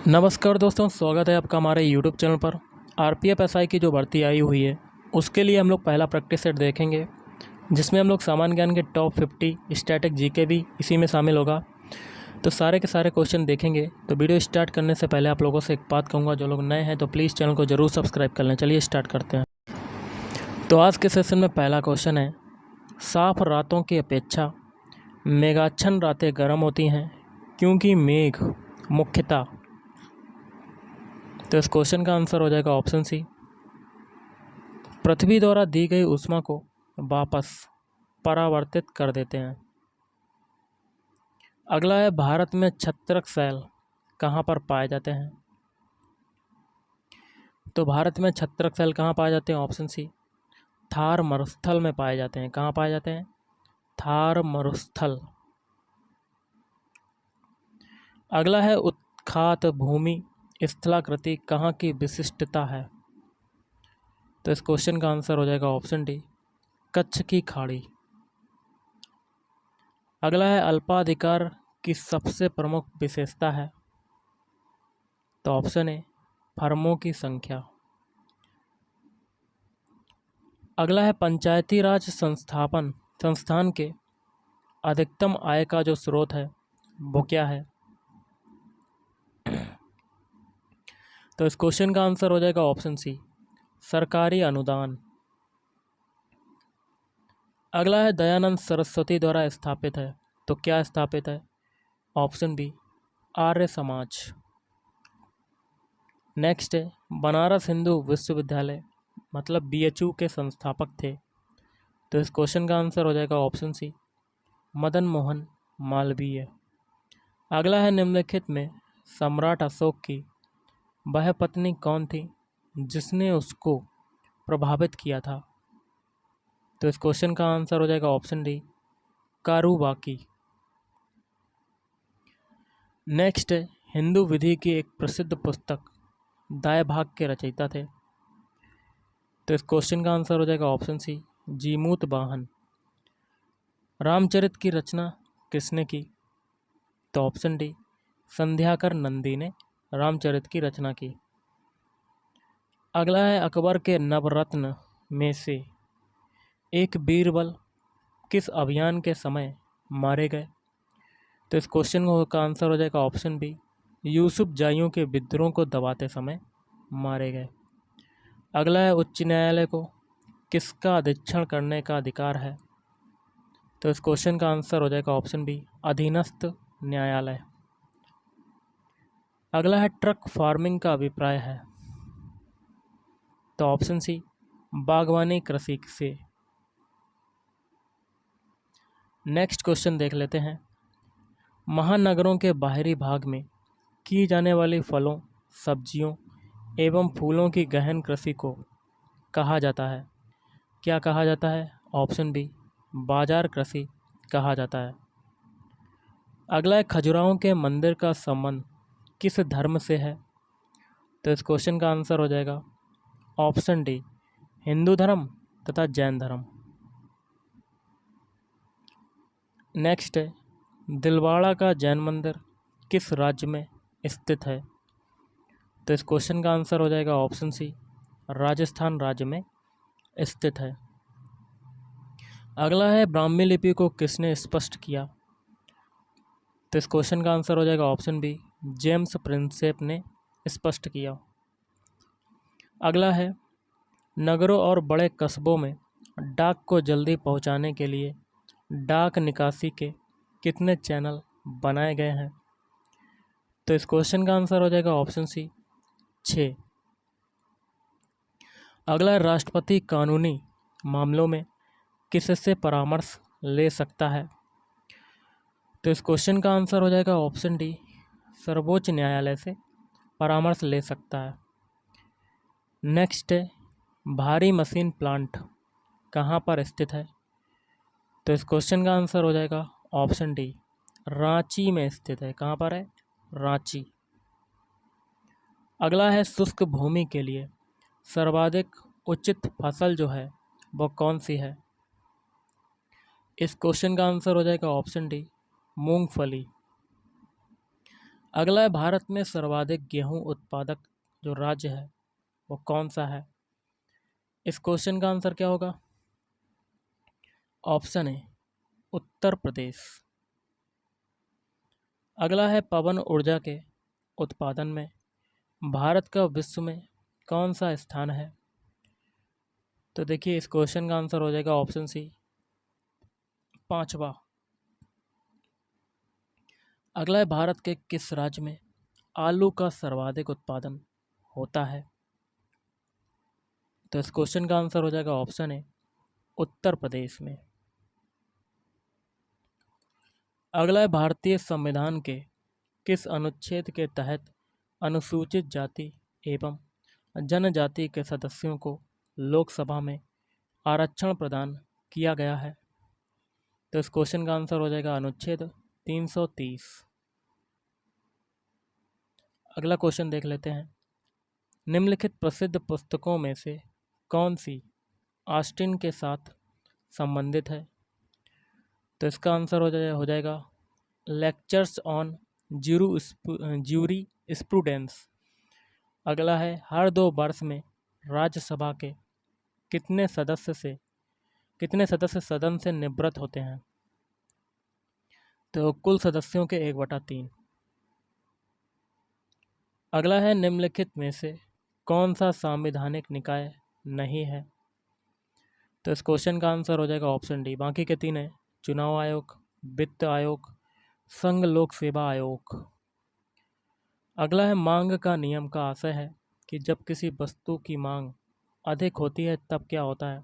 नमस्कार दोस्तों, स्वागत है आपका हमारे यूट्यूब चैनल पर। आरपीएफ एसआई की जो भर्ती आई हुई है उसके लिए हम लोग पहला प्रैक्टिस सेट देखेंगे, जिसमें हम लोग सामान्य ज्ञान के टॉप 50 स्टैटिक जीके भी इसी में शामिल होगा। तो सारे के सारे क्वेश्चन देखेंगे। तो वीडियो स्टार्ट करने से पहले आप लोगों से एक बात कहूँगा, जो लोग नए हैं तो प्लीज़ चैनल को ज़रूर सब्सक्राइब कर लें। चलिए स्टार्ट करते हैं। तो आज के सेशन में पहला क्वेश्चन है, साफ रातों की अपेक्षा मेघाच्छन्न रातें गर्म होती हैं क्योंकि मेघ मुख्यतः। तो इस क्वेश्चन का आंसर हो जाएगा ऑप्शन सी, पृथ्वी द्वारा दी गई ऊष्मा को वापस परावर्तित कर देते हैं। अगला है, भारत में छत्रक सेल कहाँ पर पाए जाते हैं। तो भारत में छत्रक सेल कहाँ पाए जाते हैं? ऑप्शन सी, थार मरुस्थल में पाए जाते हैं। कहाँ पाए जाते हैं? थार मरुस्थल। अगला है, उत्खात भूमि स्थलाकृति कहाँ की विशिष्टता है। तो इस क्वेश्चन का आंसर हो जाएगा ऑप्शन डी, कच्छ की खाड़ी। अगला है, अल्पाधिकार की सबसे प्रमुख विशेषता है। तो ऑप्शन ए, फर्मों की संख्या। अगला है, पंचायती राज संस्थान के अधिकतम आय का जो स्रोत है वो क्या है। तो इस क्वेश्चन का आंसर हो जाएगा ऑप्शन सी, सरकारी अनुदान। अगला है, दयानंद सरस्वती द्वारा स्थापित है। तो क्या स्थापित है? Option B, Arya Samaj. Next है, बनारस हिंदू विश्वविद्यालय मतलब बीएचयू के संस्थापक थे। तो इस क्वेश्चन का आंसर हो जाएगा ऑप्शन सी, मदन मोहन मालवीय। अगला है, निम्नलिखित में सम्राट अशोक की वह पत्नी कौन थी जिसने उसको प्रभावित किया था। तो इस क्वेश्चन का आंसर हो जाएगा ऑप्शन डी, कारूबाकी। नेक्स्ट है, हिंदू विधि की एक प्रसिद्ध पुस्तक दाय भाग के रचयिता थे। तो इस क्वेश्चन का आंसर हो जाएगा ऑप्शन सी, जीमूत वाहन। रामचरित की रचना किसने की? तो ऑप्शन डी, संध्याकर नंदी ने रामचरित की रचना की। अगला है, अकबर के नवरत्न में से एक बीरबल किस अभियान के समय मारे गए। तो इस क्वेश्चन का आंसर हो जाएगा ऑप्शन बी, यूसुफ जाइयों के विद्रोह को दबाते समय मारे गए। अगला है, उच्च न्यायालय को किसका अधीक्षण करने का अधिकार है। तो इस क्वेश्चन का आंसर हो जाएगा ऑप्शन बी, अधीनस्थ न्यायालय। अगला है, ट्रक फार्मिंग का अभिप्राय है। तो ऑप्शन सी, बागवानी कृषि से। नेक्स्ट क्वेश्चन देख लेते हैं, महानगरों के बाहरी भाग में की जाने वाली फलों, सब्जियों एवं फूलों की गहन कृषि को कहा जाता है। क्या कहा जाता है? ऑप्शन बी, बाजार कृषि कहा जाता है। अगला है, खजुराहों के मंदिर का संबंध किस धर्म से है। तो इस क्वेश्चन का आंसर हो जाएगा ऑप्शन डी, हिंदू धर्म तथा जैन धर्म। नेक्स्ट है, दिलवाड़ा का जैन मंदिर किस राज्य में स्थित है। तो इस क्वेश्चन का आंसर हो जाएगा ऑप्शन सी, राजस्थान राज्य में स्थित है। अगला है, ब्राह्मी लिपि को किसने स्पष्ट किया। तो इस क्वेश्चन का आंसर हो जाएगा ऑप्शन बी, जेम्स प्रिंसेप ने स्पष्ट किया। अगला है, नगरों और बड़े कस्बों में डाक को जल्दी पहुंचाने के लिए डाक निकासी के कितने चैनल बनाए गए हैं। तो इस क्वेश्चन का आंसर हो जाएगा ऑप्शन सी, 6। अगला है, राष्ट्रपति कानूनी मामलों में किससे परामर्श ले सकता है। तो इस क्वेश्चन का आंसर हो जाएगा ऑप्शन डी, सर्वोच्च न्यायालय से परामर्श ले सकता है। नेक्स्ट है, भारी मशीन प्लांट कहाँ पर स्थित है। तो इस क्वेश्चन का आंसर हो जाएगा ऑप्शन डी, रांची में स्थित है। कहाँ पर है? रांची। अगला है, शुष्क भूमि के लिए सर्वाधिक उचित फसल जो है वो कौन सी है। इस क्वेश्चन का आंसर हो जाएगा ऑप्शन डी, मूंगफली। अगला है, भारत में सर्वाधिक गेहूं उत्पादक जो राज्य है वो कौन सा है? इस क्वेश्चन का आंसर क्या होगा? Option A Uttar Pradesh. अगला है, पवन ऊर्जा के उत्पादन में भारत का विश्व में कौन सा स्थान है? तो देखिए, इस क्वेश्चन का आंसर हो जाएगा ऑप्शन सी, पांचवा। अगला है, भारत के किस राज्य में आलू का सर्वाधिक उत्पादन होता है? तो इस क्वेश्चन का आंसर हो जाएगा ऑप्शन ए उत्तर प्रदेश में। अगला है, भारतीय संविधान के किस अनुच्छेद के तहत अनुसूचित जाति एवं जनजाति के सदस्यों को लोकसभा में आरक्षण प्रदान किया गया है? तो इस क्वेश्चन का आंसर हो जाएगा अनुच्छेद 330। अगला क्वेश्चन देख लेते हैं, निम्नलिखित प्रसिद्ध पुस्तकों में से कौन सी ऑस्टिन के साथ संबंधित है? तो इसका आंसर हो जाएगा लेक्चर्स ऑन ज्यूरी स्प्रूडेंस। अगला है, हर 2 वर्ष में राज्यसभा के कितने सदस्य सदन से निवृत्त होते हैं? तो कुल सदस्यों के 1/3। अगला है, निम्नलिखित में से कौन सा संवैधानिक निकाय नहीं है? तो इस क्वेश्चन का आंसर हो जाएगा ऑप्शन डी। बाकी के 3 है, चुनाव आयोग, वित्त आयोग, संघ लोक सेवा आयोग। अगला है, मांग का नियम का आशय है कि जब किसी वस्तु की मांग अधिक होती है तब क्या होता है?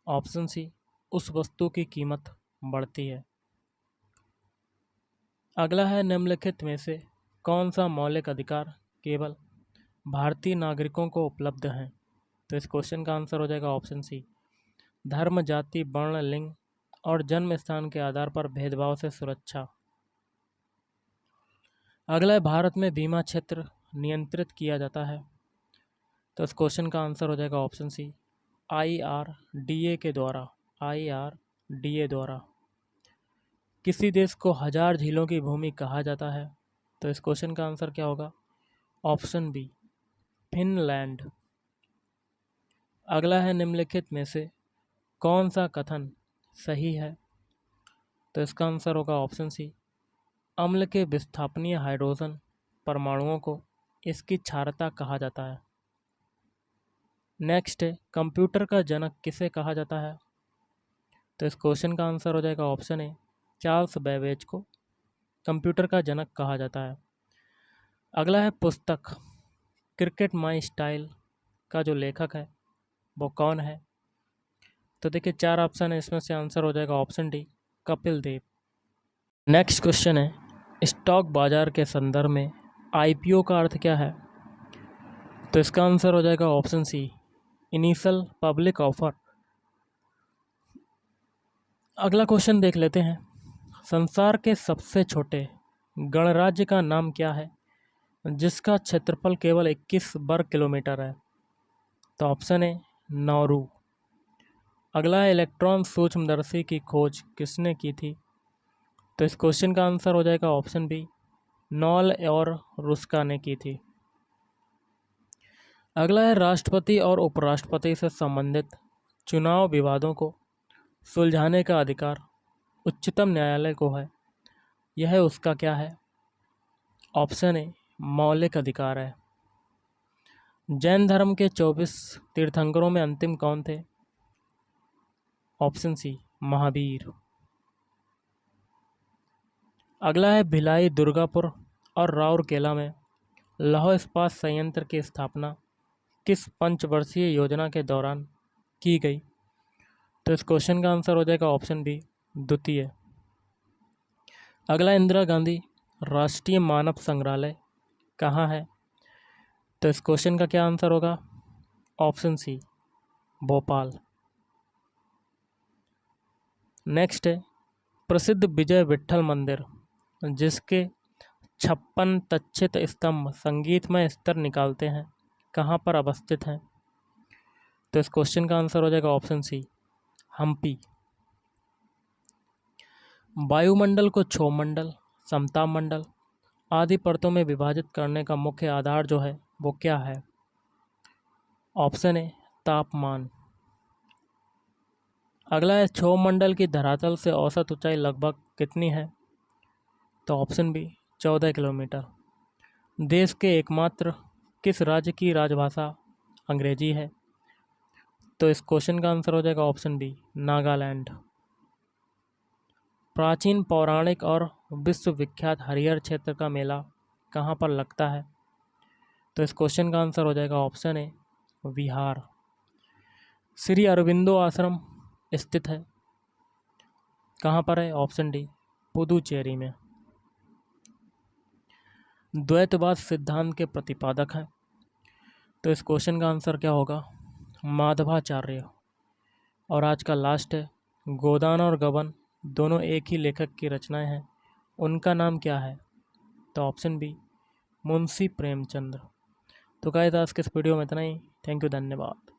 ऑप्शन सी, उस वस्तु की कीमत बढ़ती है। अगला है, निम्नलिखित में से कौन सा मौलिक अधिकार केवल भारतीय नागरिकों को उपलब्ध है? तो इस क्वेश्चन का आंसर हो जाएगा ऑप्शन सी, धर्म, जाति, वर्ण, लिंग और जन्म स्थान के आधार पर भेदभाव से सुरक्षा। अगला है, भारत में बीमा क्षेत्र नियंत्रित किया जाता है? तो इस क्वेश्चन का आंसर हो जाएगा ऑप्शन सी, IRDA के द्वारा। IRDA द्वारा। किसी देश को 1000 झीलों की भूमि कहा जाता है? तो इस क्वेश्चन का आंसर क्या होगा? Option B, Finland. अगला है, निम्नलिखित में से कौन सा कथन सही है? तो इसका आंसर होगा ऑप्शन सी, अम्ल के विस्थापनीय हाइड्रोजन परमाणुओं को इसकी क्षारता कहा जाता है। नेक्स्ट है, कंप्यूटर का जनक किसे कहा जाता है? तो इस क्वेश्चन का आंसर हो जाएगा ऑप्शन ए, चार्ल्स बेबेज को कंप्यूटर का जनक कहा जाता है। अगला है, पुस्तक क्रिकेट माई स्टाइल का जो लेखक है वो कौन है? तो देखिए, 4 ऑप्शन है, इसमें से आंसर हो जाएगा option D, Kapil Dev. Next question है, स्टॉक बाजार के संदर्भ में IPO का अर्थ क्या है? तो इसका आंसर हो जाएगा option C, initial public offer. अगला क्वेश्चन देख लेते हैं, संसार के सबसे छोटे गणराज्य का नाम क्या है जिसका क्षेत्रफल केवल 21 वर्ग किलोमीटर है? तो ऑप्शन ए, नाउरू। अगला है, इलेक्ट्रॉन सूक्ष्मदर्शी की खोज किसने की थी? तो इस क्वेश्चन का आंसर हो जाएगा ऑप्शन बी, नॉल और रुस्का ने की थी। अगला है, राष्ट्रपति और उपराष्ट्रपति से संबंधित चुनाव विवादों को सुलझाने का अधिकार उच्चतम न्यायालय को है, यह उसका क्या है? ऑप्शन ए, मौलिक अधिकार है। जैन धर्म के 24 तीर्थंकरों में अंतिम कौन थे? Option C, Mahavir. अगला है, भिलाई, दुर्गापुर और राउरकेला में लौह इस्पात संयंत्र की स्थापना किस पंचवर्षीय योजना के दौरान की गई? तो इस क्वेश्चन का आंसर हो जाएगा ऑप्शन बी, द्वितीय। अगला, इंदिरा गांधी राष्ट्रीय मानव संग्रहालय कहाँ है? तो इस क्वेश्चन का क्या आंसर होगा? Option C, Bhopal. नेक्स्ट है, प्रसिद्ध विजय विट्ठल मंदिर जिसके 56 तक्षित स्तंभ संगीतमय स्तर निकालते हैं कहाँ पर अवस्थित हैं? तो इस क्वेश्चन का आंसर हो जाएगा ऑप्शन सी, हम्पी। वायुमंडल को क्षोभमंडल, समताप मंडल आदि परतों में विभाजित करने का मुख्य आधार जो है वो क्या है? ऑप्शन ए तापमान। अगला है, क्षोभमंडल की धरातल से औसत ऊंचाई लगभग कितनी है? तो ऑप्शन बी 14 किलोमीटर। देश के एकमात्र किस राज्य की राजभाषा अंग्रेजी है? तो इस क्वेश्चन का आंसर हो जाएगा ऑप्शन बी नागालैंड। प्राचीन पौराणिक और विश्वविख्यात हरिहर क्षेत्र का मेला कहाँ पर लगता है? तो इस क्वेश्चन का आंसर हो जाएगा ऑप्शन ए बिहार। श्री अरविंदो आश्रम स्थित है कहाँ पर है? ऑप्शन डी पुदुचेरी में। द्वैतवाद सिद्धांत के प्रतिपादक हैं, तो इस क्वेश्चन का आंसर क्या होगा? माधवाचार्य। और आज का लास्ट है, गोदान और गबन दोनों एक ही लेखक की रचनाएं हैं, उनका नाम क्या है? तो ऑप्शन बी मुंशी प्रेमचंद। तो गाइस आज के इस वीडियो में इतना ही। थैंक यू, धन्यवाद।